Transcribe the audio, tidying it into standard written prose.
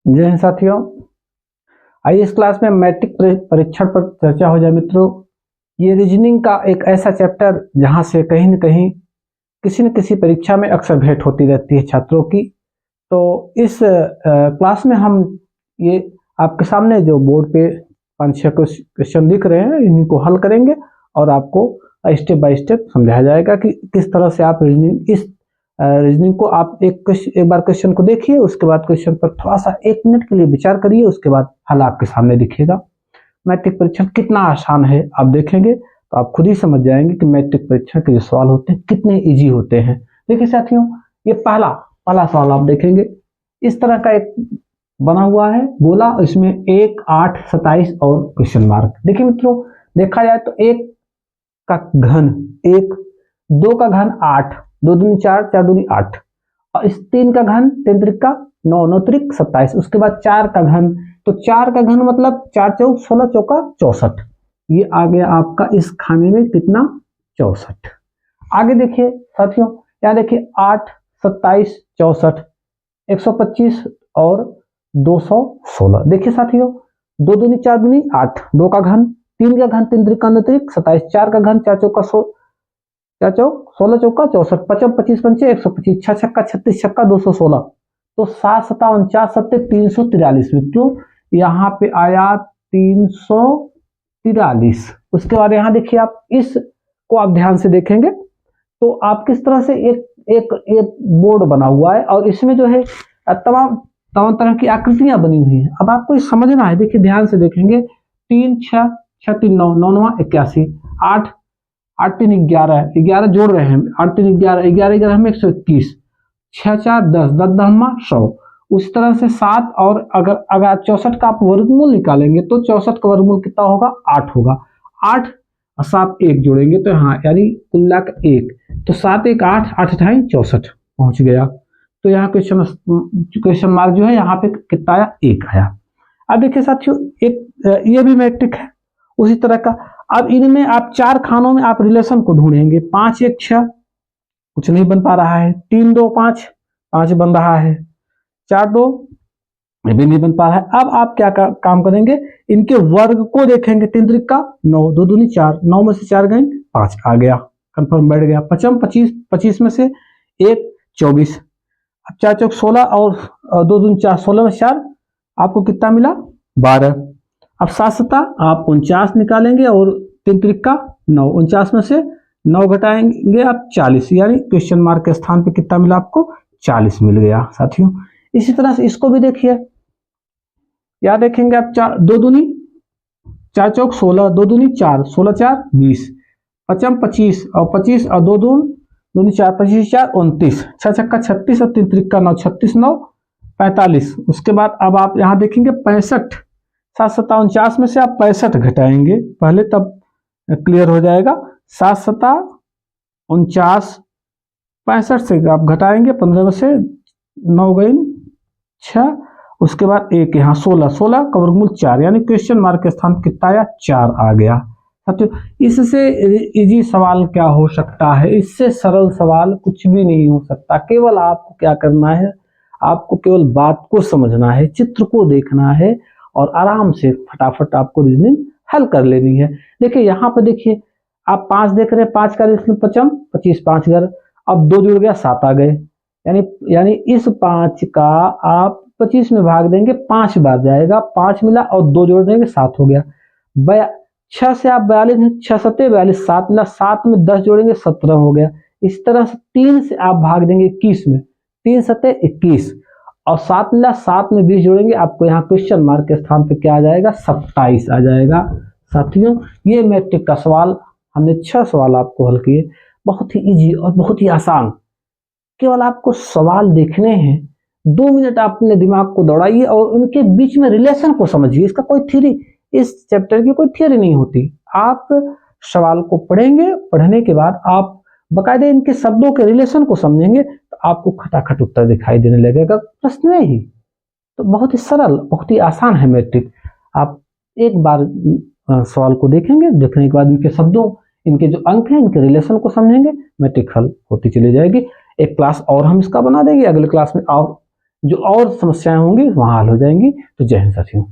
जय हिंद साथियों। आइए इस क्लास में मैट्रिक परीक्षण पर चर्चा हो जाए मित्रों। ये रीजनिंग का एक ऐसा चैप्टर जहां से कहीं न कहीं किसी न किसी परीक्षा में अक्सर भेंट होती रहती है छात्रों की। तो इस क्लास में हम ये आपके सामने जो बोर्ड पे 5-6 क्वेश्चन दिख रहे हैं इन्हीं को हल करेंगे और आपको स्टेप बाय स्टेप समझाया जाएगा कि किस तरह से आप रीजनिंग को आप एक बार क्वेश्चन को देखिए, उसके बाद क्वेश्चन पर थोड़ा सा 1 मिनट के लिए विचार करिए, उसके बाद हल आपके सामने दिखेगा। मैट्रिक परीक्षण कितना आसान है आप देखेंगे तो आप खुद ही समझ जाएंगे कि मैट्रिक परीक्षण के जो सवाल होते हैं कितने इजी होते हैं। देखिए साथियों, ये पहला पहला सवाल आप देखेंगे, इस तरह का एक बना हुआ है गोला, इसमें 1, 8, 27 और क्वेश्चन मार्क। देखिए मित्रों, देखा जाए तो 1 का घन 1, 2 का घन 8, 2 दूनी 4, 4 दूनी 8, और इस 3 का घन 3 त्रिका 9, 9 त्रिक 27। उसके बाद 4 का घन, तो 4 का घन मतलब 4 चौक 16 चौका 64। ये आ गया आपका इस खाने में कितना, 64। आगे देखिए साथियों, यहाँ देखिए 8, 27, 64, 125 और 216। देखिए साथियों, 2 दूनी 4 दूनी 8, 2 का घन 3 का घन 3 त्रिक 27, 4 का घन 4 चौका 4 चौक 16 चौका 64, 55 25 पंचे 125, 6 छक्का 36 छक्का 216। तो 7 सत्ता 49 सत्ते 343 मित्रों, यहाँ पे आया 343। उसके बाद यहाँ देखिए, आप इसको आप ध्यान से देखेंगे तो आप किस तरह से एक बोर्ड बना हुआ है और इसमें जो है तमाम तमाम तरह की आकृतियां बनी हुई हैं। अब आपको समझना है, देखिए ध्यान से देखेंगे, 3 6 6 3 9 9 9 81, 8 8 3 11 11 जोड़ रहे हैं, 8 3 11 11 11 में 121, 6 4 10 10 10 100। उस तरह से 7, और अगर 64 का आप वर्गमूल निकालेंगे तो 64 का वर्गमूल कितना होगा, 8 होगा। 8 और 7 1 जोड़ेंगे तो हाँ यानी कुल मिलाकर 1, तो 7 1 8, 8 8 64 पहुंच गया। तो यहाँ क्वेश्चन मार्क जो है यहाँ पे कितना आया, 1 आया। अब देखिए साथियों, एक ये भी मैट्रिक है उसी तरह का। अब इनमें आप 4 खानों में आप रिलेशन को ढूंढेंगे। 5 1 6 कुछ नहीं बन पा रहा है, 3 2 5 5 बन रहा है, 4 2 ये भी नहीं बन पा रहा है। अब आप क्या काम करेंगे, इनके वर्ग को देखेंगे। 3 त्रिका 9, 2 दूनी 4, 9 में से 4 गए 5 आ गया, कंफर्म बैठ गया। 55 25 25 में से 1 24, अब 4 चौक 16 और 2 दूनी 4, 16 में 4 आपको कितना मिला, 12। अब 7 सत्ता आप 49 निकालेंगे और 3 त्रिका 9, 49 में से 9 घटाएंगे आप 40, यानी क्वेश्चन मार्क के स्थान पे कितना मिला आपको, 40 मिल गया साथियों। इसी तरह से इसको भी देखिए, या देखेंगे आप 2 दूनी 4 चौक 16, 2 दूनी 4, 16 4 20, 55 25 और 25 और 2 दून दूनी 4, 25 4 29, 6 छक्का 36 और 3 त्रिका 9, 36 9 45। उसके बाद अब आप यहाँ देखेंगे 65, 7 सत्ता 49 में से आप 65 घटाएंगे पहले, तब क्लियर हो जाएगा। 7 सत्ता 49, 65 से आप घटाएंगे, 15 में से 9 गई 6, उसके बाद 1 यहाँ 16, 16 का वर्गमूल 4, यानी क्वेश्चन मार्क के स्थान कितना आया, 4 आ गया। इससे इजी सवाल क्या हो सकता है, इससे सरल सवाल कुछ भी नहीं हो सकता। केवल आपको क्या करना है, आपको केवल बात को समझना है, चित्र को देखना है और आराम से फटाफट आपको रीजनिंग हल कर लेनी है। देखिए यहाँ पर देखिए, आप 5 देख रहे हैं, 5 का 55 25 5 घर, अब 2 जुड़ गया 7 आ गए, यानी इस 5 का आप 25 में भाग देंगे, 5 बार जाएगा, 5 मिला और 2 जोड़ देंगे 7 हो गया। 6 से आप 42, 6 सत्ते 42, 7 मिला, 7 में 10 जोड़ेंगे 17 हो गया। इस तरह से 3 से आप भाग देंगे 21 में, 3 सत्ते 21 और 7 मिला, 7 में 20 जोड़ेंगे, आपको यहाँ क्वेश्चन मार्क के स्थान पे क्या आ जाएगा, 27 आ जाएगा। साथियों, ये मैट्रिक का सवाल हमने 6 सवाल आपको हल किए, बहुत ही इजी और बहुत ही आसान। केवल आपको सवाल देखने हैं, 2 मिनट अपने दिमाग को दौड़ाइए और उनके बीच में रिलेशन को समझिए। इसका कोई थ्योरी, इस चैप्टर की कोई थ्योरी नहीं होती। आप सवाल को पढ़ेंगे, पढ़ने के बाद आप बकायदे इनके शब्दों के रिलेशन को समझेंगे तो आपको खटाखट उत्तर दिखाई देने लगेगा प्रश्न में ही। तो बहुत ही सरल, बहुत ही आसान है मैट्रिक। आप एक बार सवाल को देखेंगे, देखने के बाद इनके शब्दों, इनके जो अंक हैं, इनके रिलेशन को समझेंगे, मैट्रिक हल होती चली जाएगी। एक क्लास और हम इसका बना देंगे, अगले क्लास में और जो और समस्याएं होंगी वहां हल हो जाएंगी। तो जय हिंद साथियों।